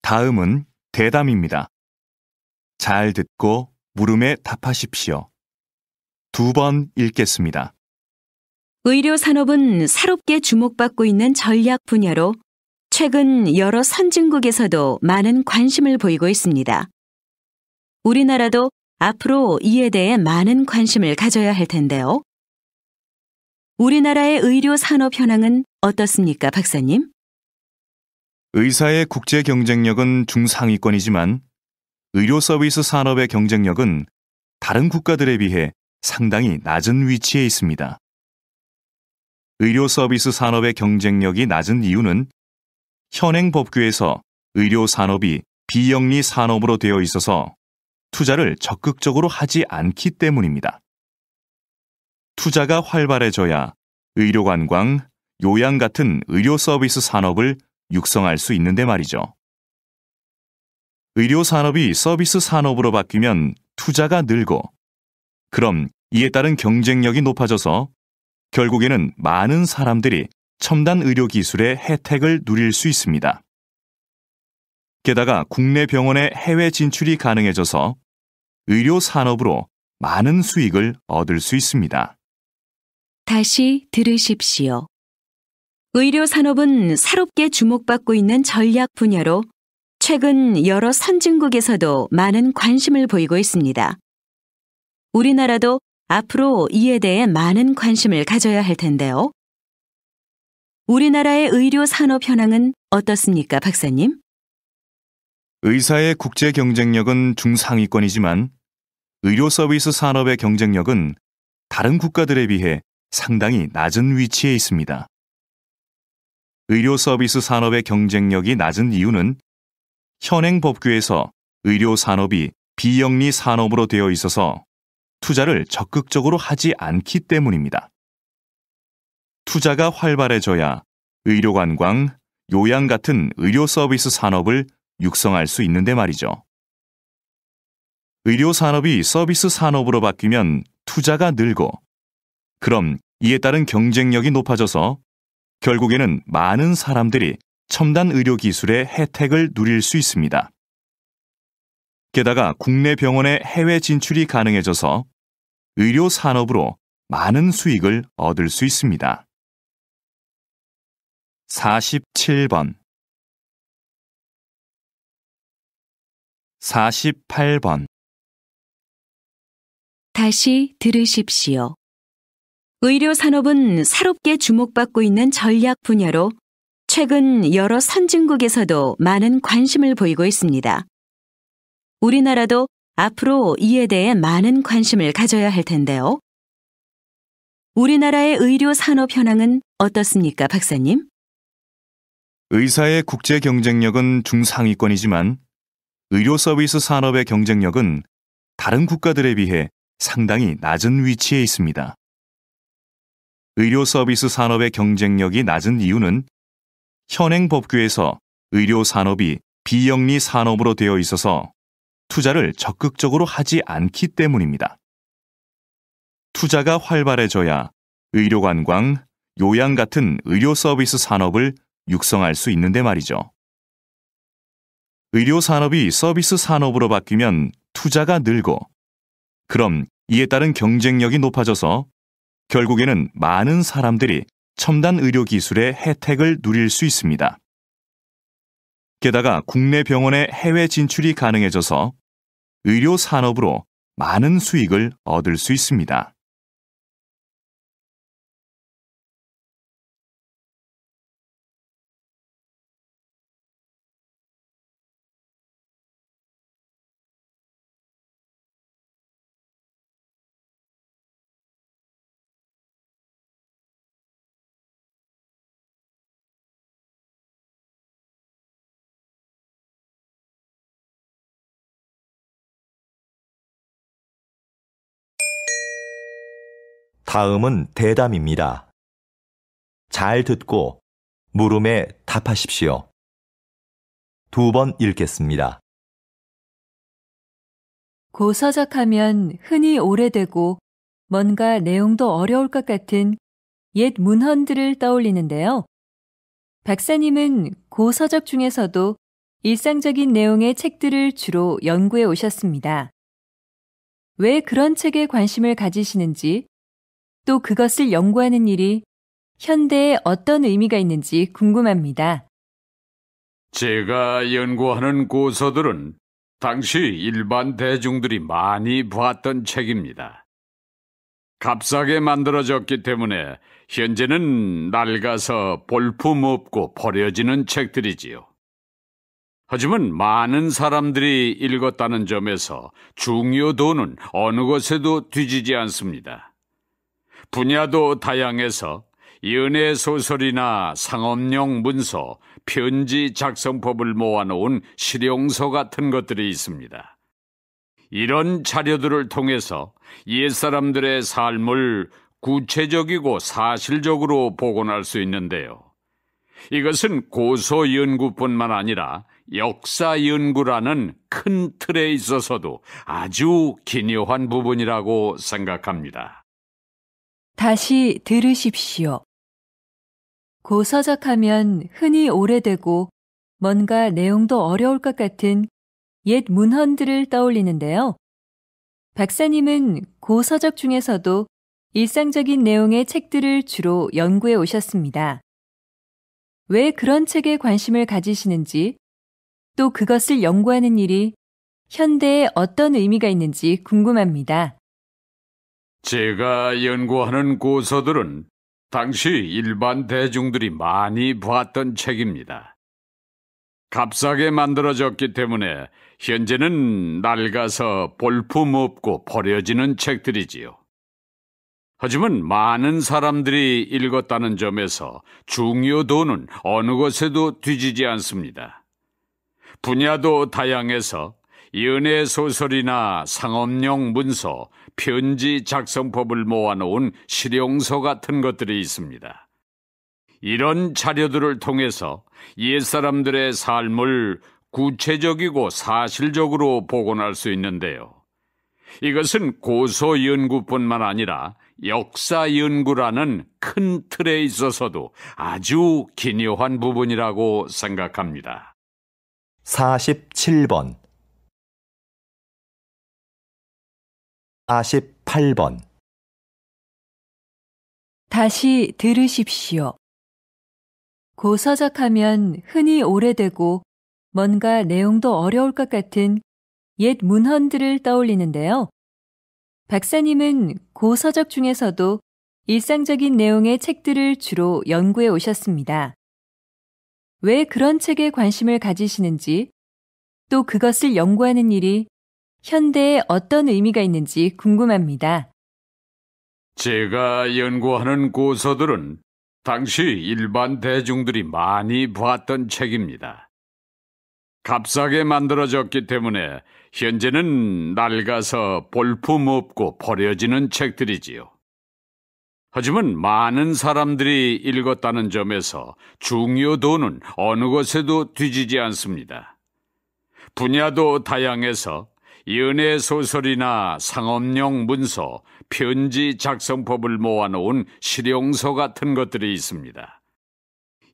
다음은 대담입니다. 잘 듣고 물음에 답하십시오. 2번 읽겠습니다. 의료 산업은 새롭게 주목받고 있는 전략 분야로 최근 여러 선진국에서도 많은 관심을 보이고 있습니다. 우리나라도 앞으로 이에 대해 많은 관심을 가져야 할 텐데요. 우리나라의 의료 산업 현황은 어떻습니까, 박사님? 의사의 국제 경쟁력은 중상위권이지만 의료 서비스 산업의 경쟁력은 다른 국가들에 비해 상당히 낮은 위치에 있습니다. 의료 서비스 산업의 경쟁력이 낮은 이유는 현행 법규에서 의료 산업이 비영리 산업으로 되어 있어서 투자를 적극적으로 하지 않기 때문입니다. 투자가 활발해져야 의료관광, 요양 같은 의료 서비스 산업을 육성할 수 있는데 말이죠. 의료 산업이 서비스 산업으로 바뀌면 투자가 늘고, 그럼 이에 따른 경쟁력이 높아져서 결국에는 많은 사람들이 첨단 의료 기술의 혜택을 누릴 수 있습니다. 게다가 국내 병원의 해외 진출이 가능해져서 의료 산업으로 많은 수익을 얻을 수 있습니다. 다시 들으십시오. 의료 산업은 새롭게 주목받고 있는 전략 분야로 최근 여러 선진국에서도 많은 관심을 보이고 있습니다. 우리나라도 앞으로 이에 대해 많은 관심을 가져야 할 텐데요. 우리나라의 의료 산업 현황은 어떻습니까, 박사님? 의사의 국제 경쟁력은 중상위권이지만 의료 서비스 산업의 경쟁력은 다른 국가들에 비해 상당히 낮은 위치에 있습니다. 의료 서비스 산업의 경쟁력이 낮은 이유는 현행 법규에서 의료 산업이 비영리 산업으로 되어 있어서 투자를 적극적으로 하지 않기 때문입니다. 투자가 활발해져야 의료관광, 요양 같은 의료 서비스 산업을 육성할 수 있는데 말이죠. 의료 산업이 서비스 산업으로 바뀌면 투자가 늘고, 그럼 이에 따른 경쟁력이 높아져서 결국에는 많은 사람들이 첨단 의료 기술의 혜택을 누릴 수 있습니다. 게다가 국내 병원의 해외 진출이 가능해져서 의료 산업으로 많은 수익을 얻을 수 있습니다. 47번 48번 다시 들으십시오. 의료 산업은 새롭게 주목받고 있는 전략 분야로 최근 여러 선진국에서도 많은 관심을 보이고 있습니다. 우리나라도 앞으로 이에 대해 많은 관심을 가져야 할 텐데요. 우리나라의 의료 산업 현황은 어떻습니까, 박사님? 의사의 국제 경쟁력은 중상위권이지만 의료 서비스 산업의 경쟁력은 다른 국가들에 비해 상당히 낮은 위치에 있습니다. 의료 서비스 산업의 경쟁력이 낮은 이유는 현행 법규에서 의료 산업이 비영리 산업으로 되어 있어서 투자를 적극적으로 하지 않기 때문입니다. 투자가 활발해져야 의료관광, 요양 같은 의료 서비스 산업을 육성할 수 있는데 말이죠. 의료 산업이 서비스 산업으로 바뀌면 투자가 늘고, 그럼 이에 따른 경쟁력이 높아져서 결국에는 많은 사람들이 첨단 의료 기술의 혜택을 누릴 수 있습니다. 게다가 국내 병원의 해외 진출이 가능해져서 의료 산업으로 많은 수익을 얻을 수 있습니다. 다음은 대담입니다. 잘 듣고 물음에 답하십시오. 2번 읽겠습니다. 고서적하면 흔히 오래되고 뭔가 내용도 어려울 것 같은 옛 문헌들을 떠올리는데요. 박사님은 고서적 중에서도 일상적인 내용의 책들을 주로 연구해 오셨습니다. 왜 그런 책에 관심을 가지시는지, 또 그것을 연구하는 일이 현대에 어떤 의미가 있는지 궁금합니다. 제가 연구하는 고서들은 당시 일반 대중들이 많이 봤던 책입니다. 값싸게 만들어졌기 때문에 현재는 낡아서 볼품없고 버려지는 책들이지요. 하지만 많은 사람들이 읽었다는 점에서 중요도는 어느 것에도 뒤지지 않습니다. 분야도 다양해서 연애 소설이나 상업용 문서, 편지 작성법을 모아놓은 실용서 같은 것들이 있습니다. 이런 자료들을 통해서 옛사람들의 삶을 구체적이고 사실적으로 복원할 수 있는데요. 이것은 고서 연구뿐만 아니라 역사 연구라는 큰 틀에 있어서도 아주 기묘한 부분이라고 생각합니다. 다시 들으십시오. 고서적 하면 흔히 오래되고 뭔가 내용도 어려울 것 같은 옛 문헌들을 떠올리는데요. 박사님은 고서적 중에서도 일상적인 내용의 책들을 주로 연구해 오셨습니다. 왜 그런 책에 관심을 가지시는지, 또 그것을 연구하는 일이 현대에 어떤 의미가 있는지 궁금합니다. 제가 연구하는 고서들은 당시 일반 대중들이 많이 봤던 책입니다. 값싸게 만들어졌기 때문에 현재는 낡아서 볼품없고 버려지는 책들이지요. 하지만 많은 사람들이 읽었다는 점에서 중요도는 어느 것에도 뒤지지 않습니다. 분야도 다양해서 연애 소설이나 상업용 문서, 편지 작성법을 모아놓은 실용서 같은 것들이 있습니다. 이런 자료들을 통해서 옛사람들의 삶을 구체적이고 사실적으로 복원할 수 있는데요. 이것은 고서 연구뿐만 아니라 역사 연구라는 큰 틀에 있어서도 아주 기묘한 부분이라고 생각합니다. 47번 48번 다시 들으십시오. 고서적 하면 흔히 오래되고 뭔가 내용도 어려울 것 같은 옛 문헌들을 떠올리는데요. 박사님은 고서적 중에서도 일상적인 내용의 책들을 주로 연구해 오셨습니다. 왜 그런 책에 관심을 가지시는지, 또 그것을 연구하는 일이 현대에 어떤 의미가 있는지 궁금합니다. 제가 연구하는 고서들은 당시 일반 대중들이 많이 봤던 책입니다. 값싸게 만들어졌기 때문에 현재는 낡아서 볼품없고 버려지는 책들이지요. 하지만 많은 사람들이 읽었다는 점에서 중요도는 어느 것에도 뒤지지 않습니다. 분야도 다양해서 연애 소설이나 상업용 문서, 편지 작성법을 모아놓은 실용서 같은 것들이 있습니다.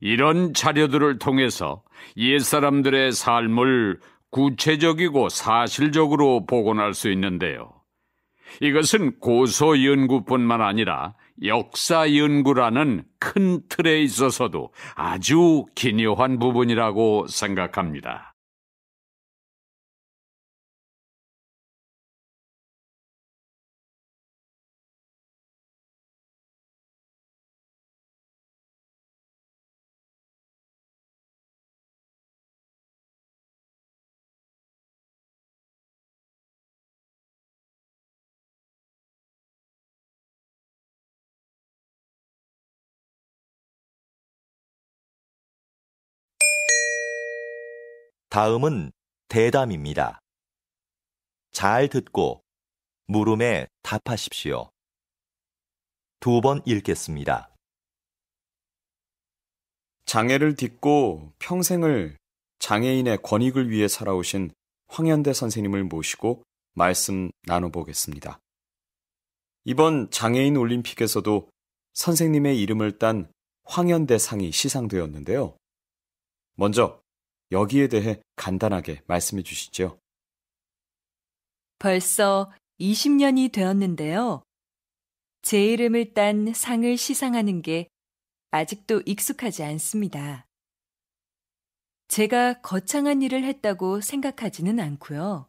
이런 자료들을 통해서 옛사람들의 삶을 구체적이고 사실적으로 복원할 수 있는데요. 이것은 고서 연구뿐만 아니라 역사 연구라는 큰 틀에 있어서도 아주 기묘한 부분이라고 생각합니다. 다음은 대담입니다. 잘 듣고 물음에 답하십시오. 2번 읽겠습니다. 장애를 딛고 평생을 장애인의 권익을 위해 살아오신 황현대 선생님을 모시고 말씀 나눠보겠습니다. 이번 장애인 올림픽에서도 선생님의 이름을 딴 황현대 상이 시상되었는데요. 먼저 여기에 대해 간단하게 말씀해 주시죠. 벌써 20년이 되었는데요. 제 이름을 딴 상을 시상하는 게 아직도 익숙하지 않습니다. 제가 거창한 일을 했다고 생각하지는 않고요.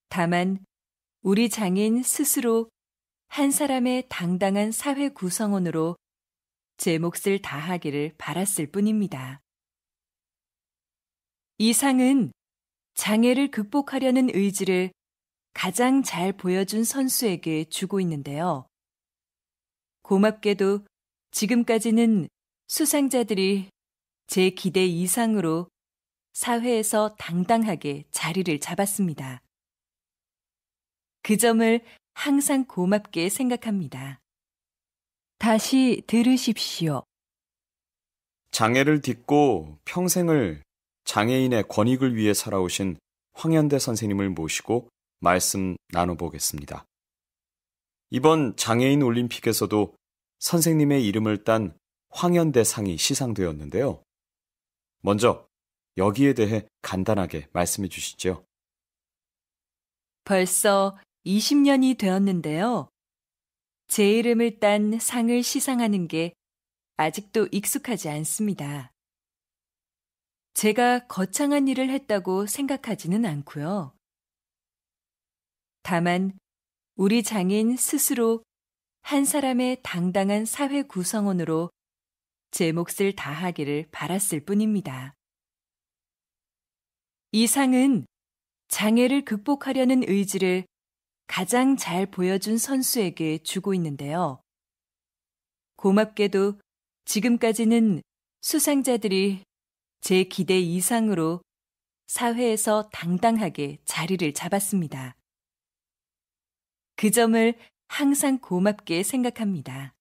다만 우리 장인 스스로 한 사람의 당당한 사회 구성원으로 제 몫을 다하기를 바랐을 뿐입니다. 이 상은 장애를 극복하려는 의지를 가장 잘 보여준 선수에게 주고 있는데요. 고맙게도 지금까지는 수상자들이 제 기대 이상으로 사회에서 당당하게 자리를 잡았습니다. 그 점을 항상 고맙게 생각합니다. 다시 들으십시오. 장애를 딛고 평생을 장애인의 권익을 위해 살아오신 황현대 선생님을 모시고 말씀 나눠보겠습니다. 이번 장애인 올림픽에서도 선생님의 이름을 딴 황현대 상이 시상되었는데요. 먼저 여기에 대해 간단하게 말씀해 주시죠. 벌써 20년이 되었는데요. 제 이름을 딴 상을 시상하는 게 아직도 익숙하지 않습니다. 제가 거창한 일을 했다고 생각하지는 않고요. 다만 우리 장인 스스로 한 사람의 당당한 사회 구성원으로 제 몫을 다하기를 바랐을 뿐입니다. 이 상은 장애를 극복하려는 의지를 가장 잘 보여준 선수에게 주고 있는데요. 고맙게도 지금까지는 수상자들이 제 기대 이상으로 사회에서 당당하게 자리를 잡았습니다. 그 점을 항상 고맙게 생각합니다.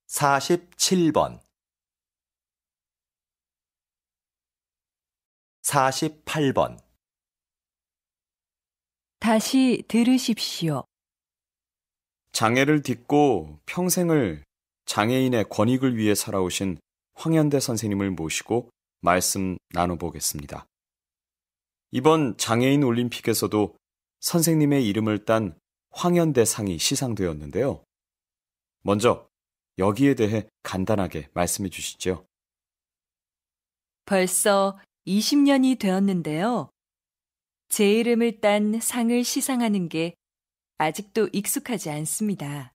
47번 48번 다시 들으십시오. 장애를 딛고 평생을 장애인의 권익을 위해 살아오신 황현대 선생님을 모시고 말씀 나눠보겠습니다. 이번 장애인 올림픽에서도 선생님의 이름을 딴 황현대 상이 시상되었는데요. 먼저 여기에 대해 간단하게 말씀해 주시죠. 벌써 20년이 되었는데요. 제 이름을 딴 상을 시상하는 게 아직도 익숙하지 않습니다.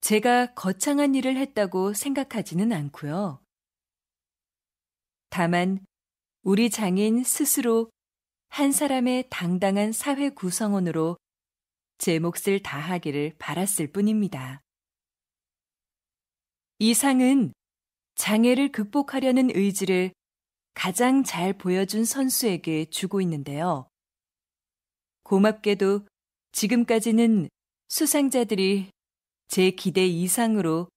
제가 거창한 일을 했다고 생각하지는 않고요. 다만 우리 장인 스스로 한 사람의 당당한 사회 구성원으로 제 몫을 다하기를 바랐을 뿐입니다. 이 상은 장애를 극복하려는 의지를 가장 잘 보여준 선수에게 주고 있는데요. 고맙게도 지금까지는 수상자들이 제 기대 이상으로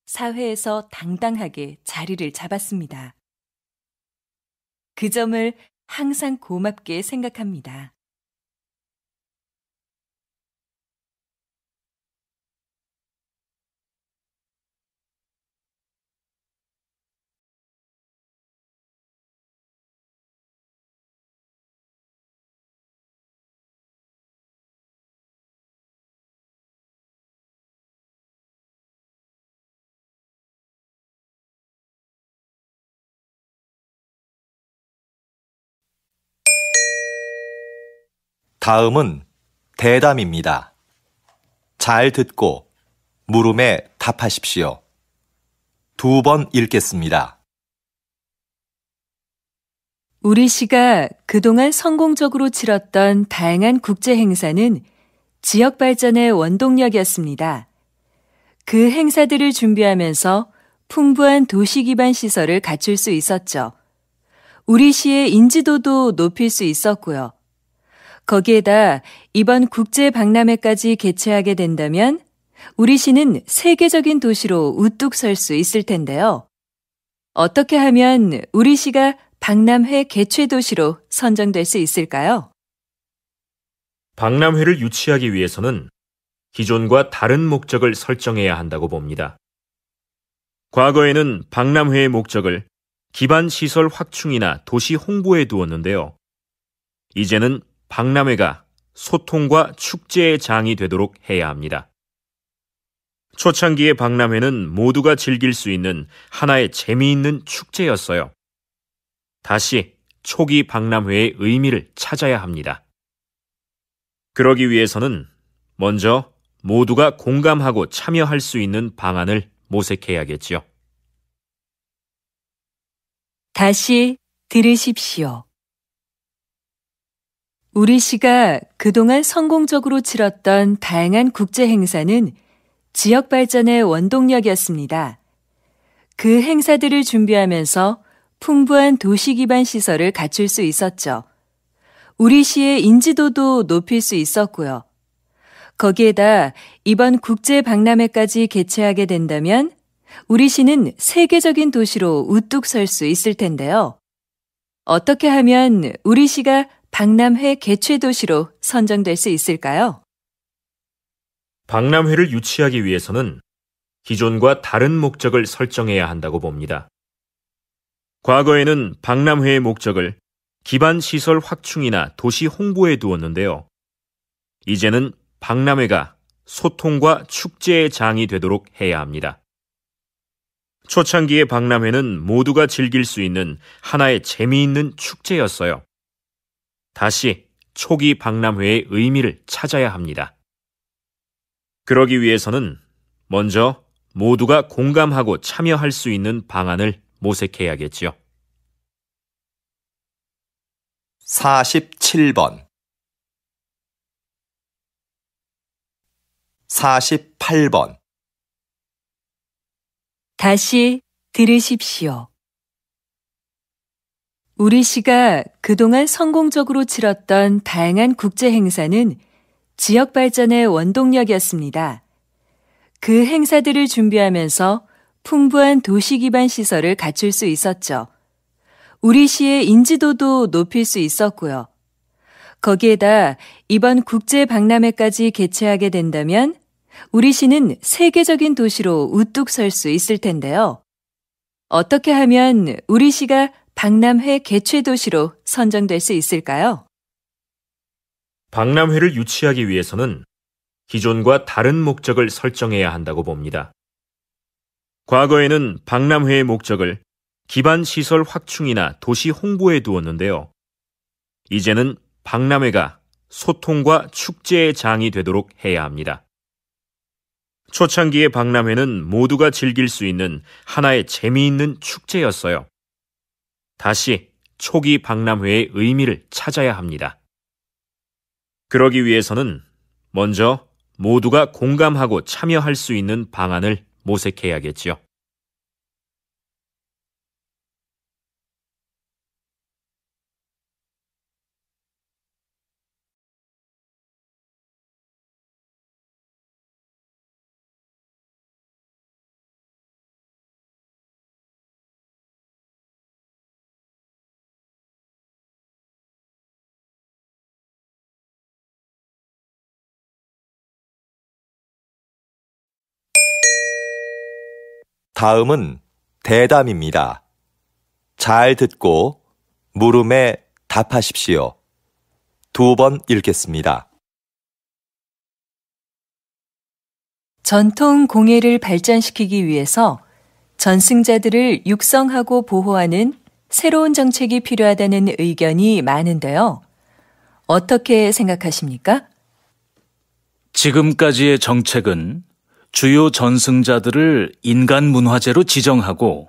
사회에서 당당하게 자리를 잡았습니다. 그 점을 항상 고맙게 생각합니다. 다음은 대담입니다. 잘 듣고 물음에 답하십시오. 2번 읽겠습니다. 우리 시가 그동안 성공적으로 치렀던 다양한 국제 행사는 지역 발전의 원동력이었습니다. 그 행사들을 준비하면서 풍부한 도시 기반 시설을 갖출 수 있었죠. 우리 시의 인지도도 높일 수 있었고요. 거기에다 이번 국제 박람회까지 개최하게 된다면 우리 시는 세계적인 도시로 우뚝 설 수 있을 텐데요. 어떻게 하면 우리 시가 박람회 개최 도시로 선정될 수 있을까요? 박람회를 유치하기 위해서는 기존과 다른 목적을 설정해야 한다고 봅니다. 과거에는 박람회의 목적을 기반 시설 확충이나 도시 홍보에 두었는데요. 이제는 박람회가 소통과 축제의 장이 되도록 해야 합니다. 초창기의 박람회는 모두가 즐길 수 있는 하나의 재미있는 축제였어요. 다시 초기 박람회의 의미를 찾아야 합니다. 그러기 위해서는 먼저 모두가 공감하고 참여할 수 있는 방안을 모색해야겠지요. 다시 들으십시오. 우리 시가 그동안 성공적으로 치렀던 다양한 국제 행사는 지역 발전의 원동력이었습니다. 그 행사들을 준비하면서 풍부한 도시 기반 시설을 갖출 수 있었죠. 우리 시의 인지도도 높일 수 있었고요. 거기에다 이번 국제 박람회까지 개최하게 된다면 우리 시는 세계적인 도시로 우뚝 설 수 있을 텐데요. 어떻게 하면 우리 시가 박람회 개최 도시로 선정될 수 있을까요? 박람회를 유치하기 위해서는 기존과 다른 목적을 설정해야 한다고 봅니다. 과거에는 박람회의 목적을 기반 시설 확충이나 도시 홍보에 두었는데요. 이제는 박람회가 소통과 축제의 장이 되도록 해야 합니다. 초창기의 박람회는 모두가 즐길 수 있는 하나의 재미있는 축제였어요. 다시 초기 박람회의 의미를 찾아야 합니다. 그러기 위해서는 먼저 모두가 공감하고 참여할 수 있는 방안을 모색해야겠지요. 47번 48번 다시 들으십시오. 우리 시가 그동안 성공적으로 치렀던 다양한 국제 행사는 지역 발전의 원동력이었습니다. 그 행사들을 준비하면서 풍부한 도시 기반 시설을 갖출 수 있었죠. 우리 시의 인지도도 높일 수 있었고요. 거기에다 이번 국제 박람회까지 개최하게 된다면 우리 시는 세계적인 도시로 우뚝 설 수 있을 텐데요. 어떻게 하면 우리 시가 박람회 개최 도시로 선정될 수 있을까요? 박람회를 유치하기 위해서는 기존과 다른 목적을 설정해야 한다고 봅니다. 과거에는 박람회의 목적을 기반 시설 확충이나 도시 홍보에 두었는데요. 이제는 박람회가 소통과 축제의 장이 되도록 해야 합니다. 초창기의 박람회는 모두가 즐길 수 있는 하나의 재미있는 축제였어요. 다시 초기 박람회의 의미를 찾아야 합니다. 그러기 위해서는 먼저 모두가 공감하고 참여할 수 있는 방안을 모색해야겠지요. 다음은 대담입니다. 잘 듣고 물음에 답하십시오. 2번 읽겠습니다. 전통 공예를 발전시키기 위해서 전승자들을 육성하고 보호하는 새로운 정책이 필요하다는 의견이 많은데요. 어떻게 생각하십니까? 지금까지의 정책은 주요 전승자들을 인간 문화재로 지정하고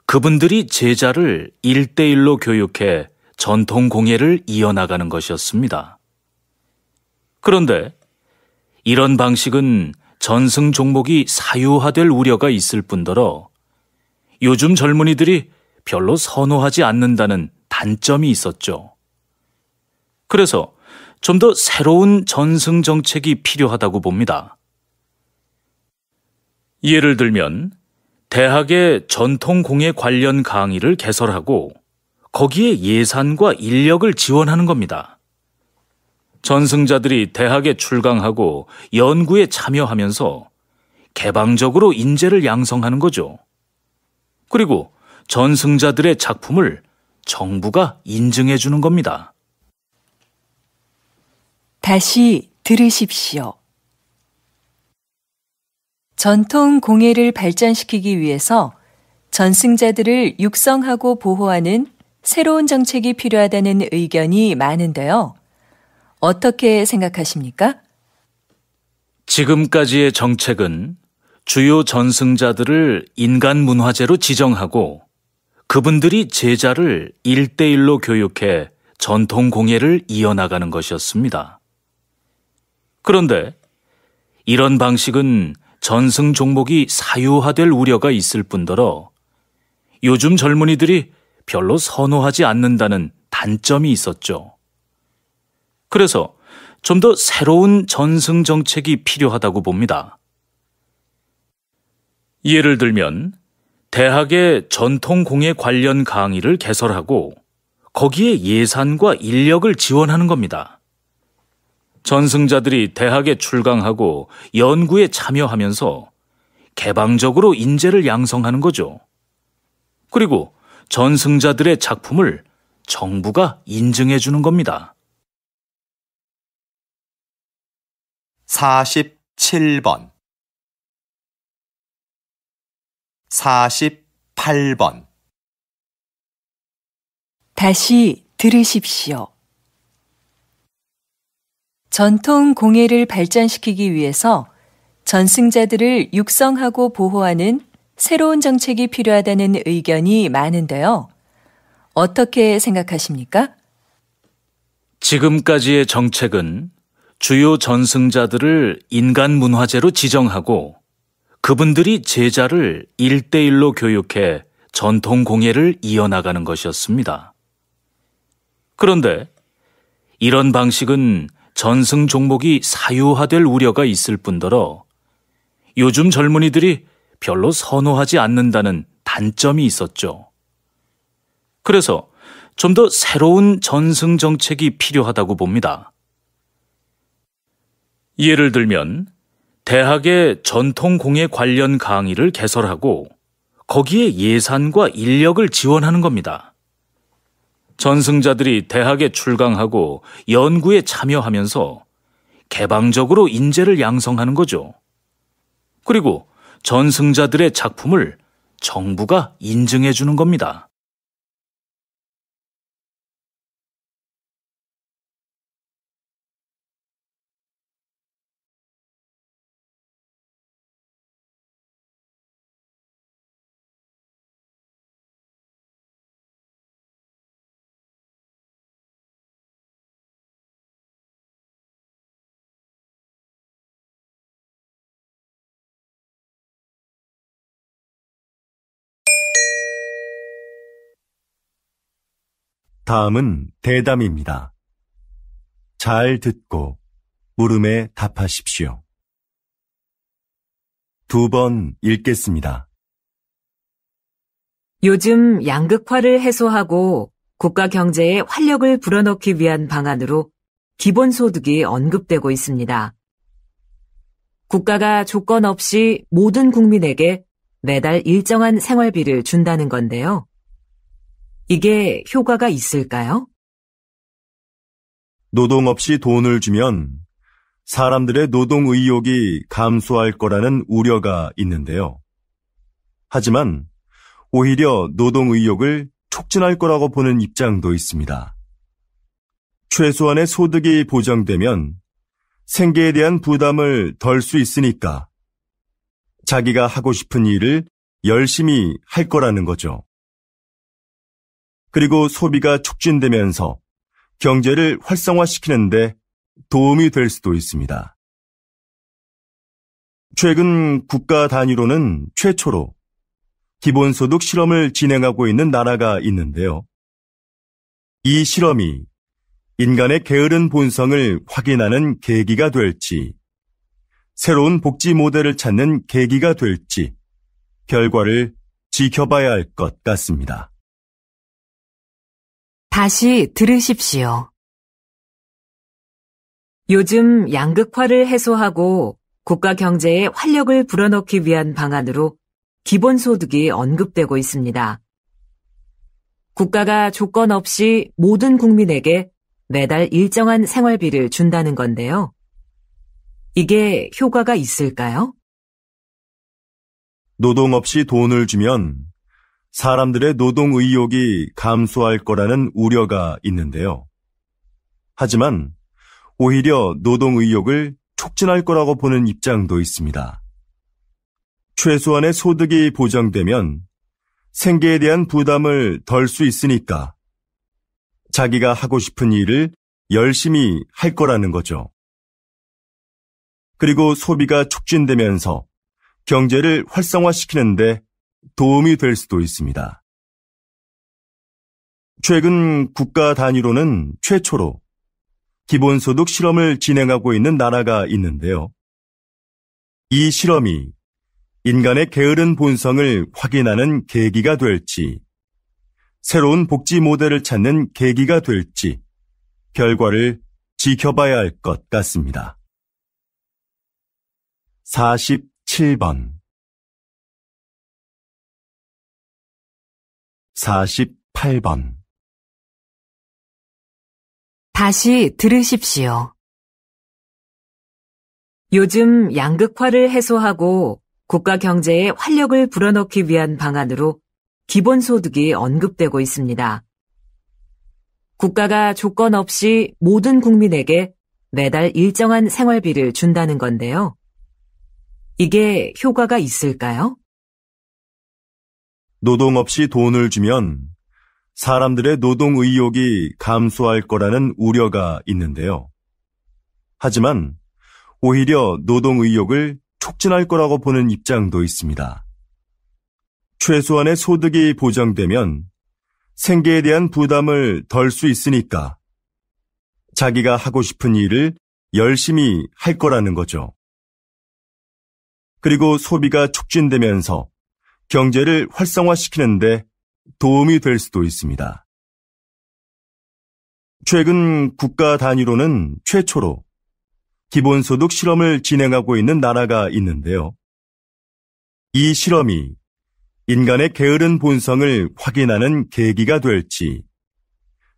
그분들이 제자를 1대1로 교육해 전통 공예를 이어나가는 것이었습니다. 그런데 이런 방식은 전승 종목이 사유화될 우려가 있을 뿐더러 요즘 젊은이들이 별로 선호하지 않는다는 단점이 있었죠. 그래서 좀 더 새로운 전승 정책이 필요하다고 봅니다. 예를 들면 대학의 전통 공예 관련 강의를 개설하고 거기에 예산과 인력을 지원하는 겁니다. 전승자들이 대학에 출강하고 연구에 참여하면서 개방적으로 인재를 양성하는 거죠. 그리고 전승자들의 작품을 정부가 인증해 주는 겁니다. 다시 들으십시오. 전통 공예를 발전시키기 위해서 전승자들을 육성하고 보호하는 새로운 정책이 필요하다는 의견이 많은데요. 어떻게 생각하십니까? 지금까지의 정책은 주요 전승자들을 인간 문화재로 지정하고 그분들이 제자를 1대1로 교육해 전통 공예를 이어나가는 것이었습니다. 그런데 이런 방식은 전승 종목이 사유화될 우려가 있을 뿐더러 요즘 젊은이들이 별로 선호하지 않는다는 단점이 있었죠. 그래서 좀 더 새로운 전승 정책이 필요하다고 봅니다. 예를 들면 대학의 전통 공예 관련 강의를 개설하고 거기에 예산과 인력을 지원하는 겁니다. 전승자들이 대학에 출강하고 연구에 참여하면서 개방적으로 인재를 양성하는 거죠. 그리고 전승자들의 작품을 정부가 인증해 주는 겁니다. 47번 48번 다시 들으십시오. 전통 공예를 발전시키기 위해서 전승자들을 육성하고 보호하는 새로운 정책이 필요하다는 의견이 많은데요. 어떻게 생각하십니까? 지금까지의 정책은 주요 전승자들을 인간 문화재로 지정하고 그분들이 제자를 1대1로 교육해 전통 공예를 이어나가는 것이었습니다. 그런데 이런 방식은 전승 종목이 사유화될 우려가 있을 뿐더러 요즘 젊은이들이 별로 선호하지 않는다는 단점이 있었죠. 그래서 좀 더 새로운 전승 정책이 필요하다고 봅니다. 예를 들면 대학의 전통 공예 관련 강의를 개설하고 거기에 예산과 인력을 지원하는 겁니다. 전승자들이 대학에 출강하고 연구에 참여하면서 개방적으로 인재를 양성하는 거죠. 그리고 전승자들의 작품을 정부가 인증해 주는 겁니다. 다음은 대담입니다. 잘 듣고 물음에 답하십시오. 2번 읽겠습니다. 요즘 양극화를 해소하고 국가 경제에 활력을 불어넣기 위한 방안으로 기본소득이 언급되고 있습니다. 국가가 조건 없이 모든 국민에게 매달 일정한 생활비를 준다는 건데요. 이게 효과가 있을까요? 노동 없이 돈을 주면 사람들의 노동 의욕이 감소할 거라는 우려가 있는데요. 하지만 오히려 노동 의욕을 촉진할 거라고 보는 입장도 있습니다. 최소한의 소득이 보장되면 생계에 대한 부담을 덜 수 있으니까 자기가 하고 싶은 일을 열심히 할 거라는 거죠. 그리고 소비가 촉진되면서 경제를 활성화시키는데 도움이 될 수도 있습니다. 최근 국가 단위로는 최초로 기본소득 실험을 진행하고 있는 나라가 있는데요. 이 실험이 인간의 게으른 본성을 확인하는 계기가 될지, 새로운 복지 모델을 찾는 계기가 될지 결과를 지켜봐야 할 것 같습니다. 다시 들으십시오. 요즘 양극화를 해소하고 국가 경제에 활력을 불어넣기 위한 방안으로 기본소득이 언급되고 있습니다. 국가가 조건 없이 모든 국민에게 매달 일정한 생활비를 준다는 건데요. 이게 효과가 있을까요? 노동 없이 돈을 주면 사람들의 노동 의욕이 감소할 거라는 우려가 있는데요. 하지만 오히려 노동 의욕을 촉진할 거라고 보는 입장도 있습니다. 최소한의 소득이 보장되면 생계에 대한 부담을 덜 수 있으니까 자기가 하고 싶은 일을 열심히 할 거라는 거죠. 그리고 소비가 촉진되면서 경제를 활성화시키는데 도움이 될 수도 있습니다. 최근 국가 단위로는 최초로 기본소득 실험을 진행하고 있는 나라가 있는데요. 이 실험이 인간의 게으른 본성을 확인하는 계기가 될지, 새로운 복지 모델을 찾는 계기가 될지 결과를 지켜봐야 할 것 같습니다. 47번 48번 다시 들으십시오. 요즘 양극화를 해소하고 국가 경제에 활력을 불어넣기 위한 방안으로 기본소득이 언급되고 있습니다. 국가가 조건 없이 모든 국민에게 매달 일정한 생활비를 준다는 건데요. 이게 효과가 있을까요? 노동 없이 돈을 주면 사람들의 노동 의욕이 감소할 거라는 우려가 있는데요. 하지만 오히려 노동 의욕을 촉진할 거라고 보는 입장도 있습니다. 최소한의 소득이 보장되면 생계에 대한 부담을 덜 수 있으니까 자기가 하고 싶은 일을 열심히 할 거라는 거죠. 그리고 소비가 촉진되면서 경제를 활성화시키는데 도움이 될 수도 있습니다. 최근 국가 단위로는 최초로 기본소득 실험을 진행하고 있는 나라가 있는데요. 이 실험이 인간의 게으른 본성을 확인하는 계기가 될지,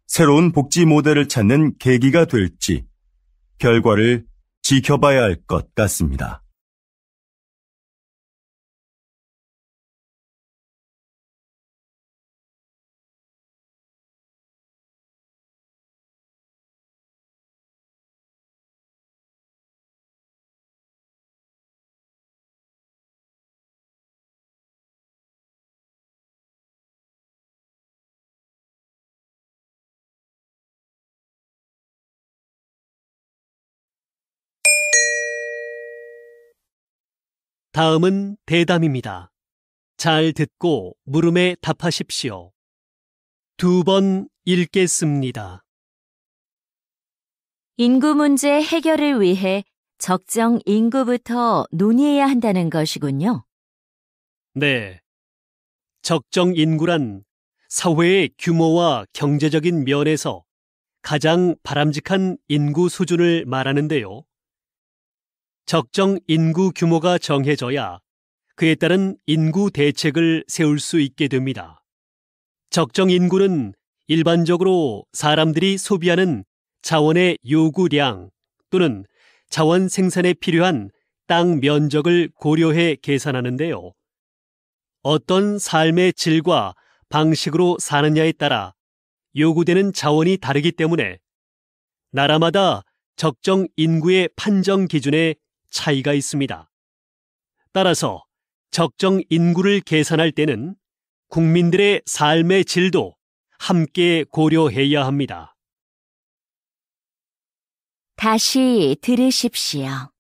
새로운 복지 모델을 찾는 계기가 될지 결과를 지켜봐야 할 것 같습니다. 다음은 대담입니다. 잘 듣고 물음에 답하십시오. 2번 읽겠습니다. 인구 문제 해결을 위해 적정 인구부터 논의해야 한다는 것이군요. 네. 적정 인구란 사회의 규모와 경제적인 면에서 가장 바람직한 인구 수준을 말하는데요. 적정 인구 규모가 정해져야 그에 따른 인구 대책을 세울 수 있게 됩니다. 적정 인구는 일반적으로 사람들이 소비하는 자원의 요구량 또는 자원 생산에 필요한 땅 면적을 고려해 계산하는데요. 어떤 삶의 질과 방식으로 사느냐에 따라 요구되는 자원이 다르기 때문에 나라마다 적정 인구의 판정 기준에 차이가 있습니다. 따라서 적정 인구를 계산할 때는 국민들의 삶의 질도 함께 고려해야 합니다. 다시 들으십시오.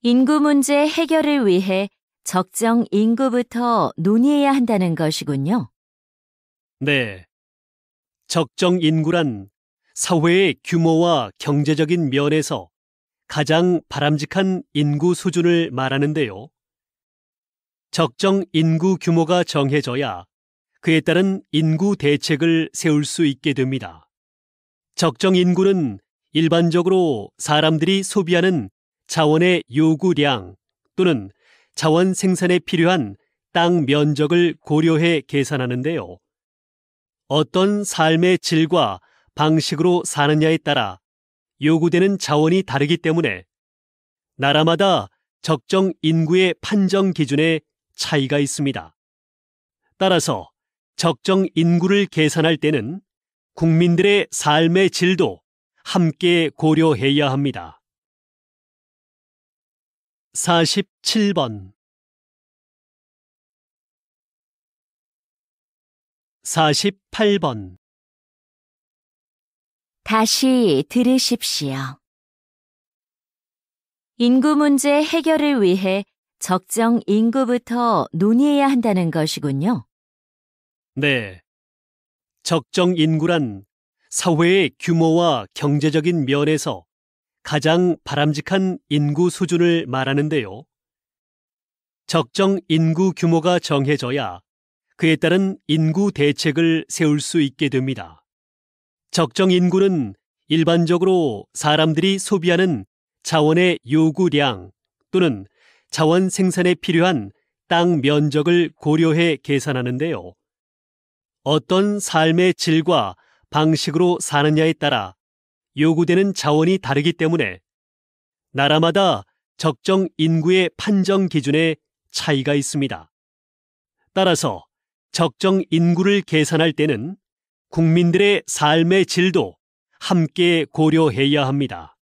인구 문제 해결을 위해 적정 인구부터 논의해야 한다는 것이군요. 네. 적정 인구란 사회의 규모와 경제적인 면에서 가장 바람직한 인구 수준을 말하는데요. 적정 인구 규모가 정해져야 그에 따른 인구 대책을 세울 수 있게 됩니다. 적정 인구는 일반적으로 사람들이 소비하는 자원의 요구량 또는 자원 생산에 필요한 땅 면적을 고려해 계산하는데요. 어떤 삶의 질과 방식으로 사느냐에 따라 요구되는 자원이 다르기 때문에 나라마다 적정 인구의 판정 기준에 차이가 있습니다. 따라서 적정 인구를 계산할 때는 국민들의 삶의 질도 함께 고려해야 합니다. 47번 48번 다시 들으십시오. 인구 문제 해결을 위해 적정 인구부터 논의해야 한다는 것이군요. 네. 적정 인구란 사회의 규모와 경제적인 면에서 가장 바람직한 인구 수준을 말하는데요. 적정 인구 규모가 정해져야 그에 따른 인구 대책을 세울 수 있게 됩니다. 적정 인구는 일반적으로 사람들이 소비하는 자원의 요구량 또는 자원 생산에 필요한 땅 면적을 고려해 계산하는데요. 어떤 삶의 질과 방식으로 사느냐에 따라 요구되는 자원이 다르기 때문에 나라마다 적정 인구의 판정 기준에 차이가 있습니다. 따라서 적정 인구를 계산할 때는 국민들의 삶의 질도 함께 고려해야 합니다.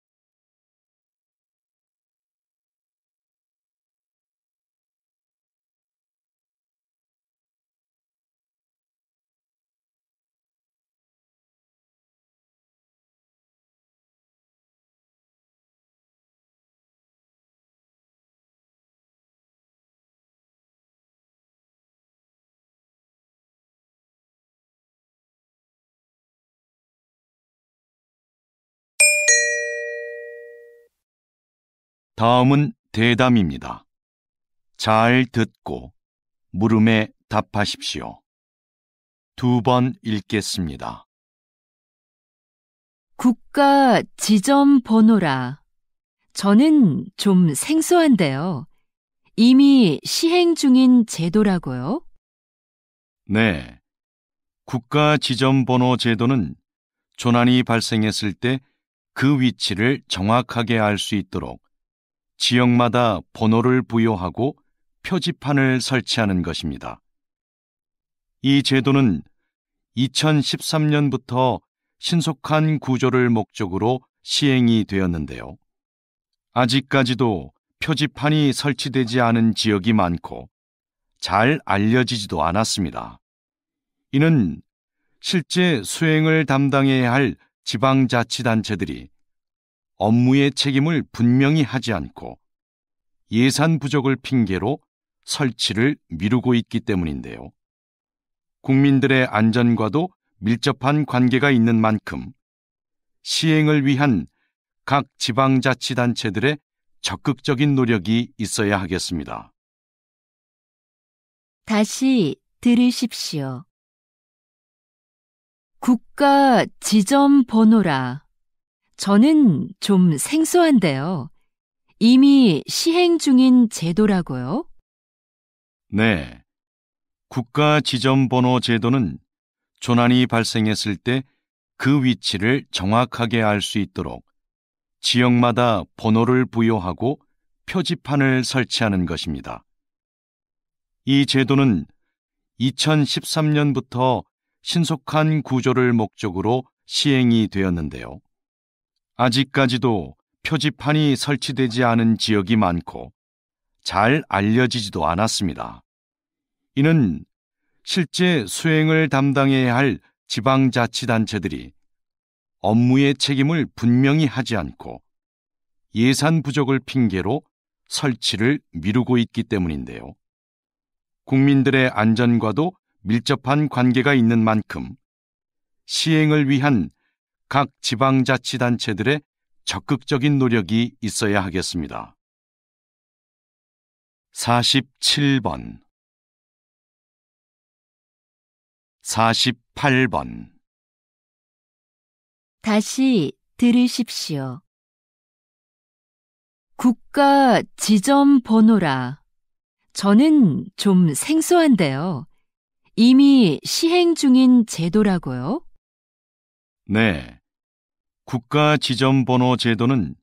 다음은 대담입니다. 잘 듣고 물음에 답하십시오. 2번 읽겠습니다. 국가 지점 번호라. 저는 좀 생소한데요. 이미 시행 중인 제도라고요? 네. 국가 지점번호 제도는 조난이 발생했을 때 그 위치를 정확하게 알 수 있도록 지역마다 번호를 부여하고 표지판을 설치하는 것입니다. 이 제도는 2013년부터 신속한 구조를 목적으로 시행이 되었는데요. 아직까지도 표지판이 설치되지 않은 지역이 많고 잘 알려지지도 않았습니다. 이는 실제 수행을 담당해야 할 지방자치단체들이 업무의 책임을 분명히 하지 않고 예산 부족을 핑계로 설치를 미루고 있기 때문인데요. 국민들의 안전과도 밀접한 관계가 있는 만큼 시행을 위한 각 지방자치단체들의 적극적인 노력이 있어야 하겠습니다. 다시 들으십시오. 국가 지점 번호라. 저는 좀 생소한데요. 이미 시행 중인 제도라고요? 네. 국가 지점번호 제도는 조난이 발생했을 때 그 위치를 정확하게 알 수 있도록 지역마다 번호를 부여하고 표지판을 설치하는 것입니다. 이 제도는 2013년부터 신속한 구조를 목적으로 시행이 되었는데요. 아직까지도 표지판이 설치되지 않은 지역이 많고 잘 알려지지도 않았습니다. 이는 실제 수행을 담당해야 할 지방자치단체들이 업무의 책임을 분명히 하지 않고 예산 부족을 핑계로 설치를 미루고 있기 때문인데요. 국민들의 안전과도 밀접한 관계가 있는 만큼 시행을 위한 각 지방자치단체들의 적극적인 노력이 있어야 하겠습니다. 47번 48번 다시 들으십시오. 국가 지점 번호라. 저는 좀 생소한데요. 이미 시행 중인 제도라고요? 네. 국가지점번호 제도는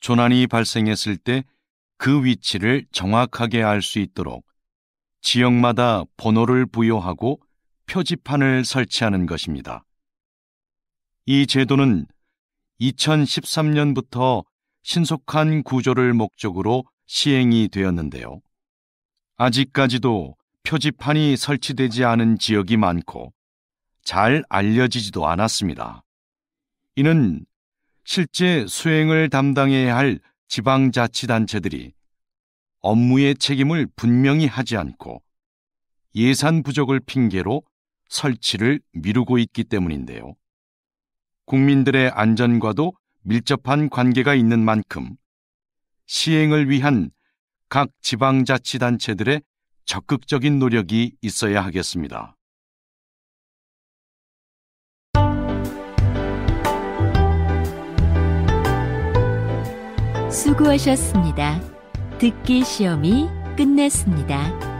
조난이 발생했을 때 그 위치를 정확하게 알 수 있도록 지역마다 번호를 부여하고 표지판을 설치하는 것입니다. 이 제도는 2013년부터 신속한 구조를 목적으로 시행이 되었는데요. 아직까지도 표지판이 설치되지 않은 지역이 많고 잘 알려지지도 않았습니다. 이는 실제 수행을 담당해야 할 지방자치단체들이 업무의 책임을 분명히 하지 않고 예산 부족을 핑계로 설치를 미루고 있기 때문인데요. 국민들의 안전과도 밀접한 관계가 있는 만큼 시행을 위한 각 지방자치단체들의 적극적인 노력이 있어야 하겠습니다. 수고하셨습니다. 듣기 시험이 끝났습니다.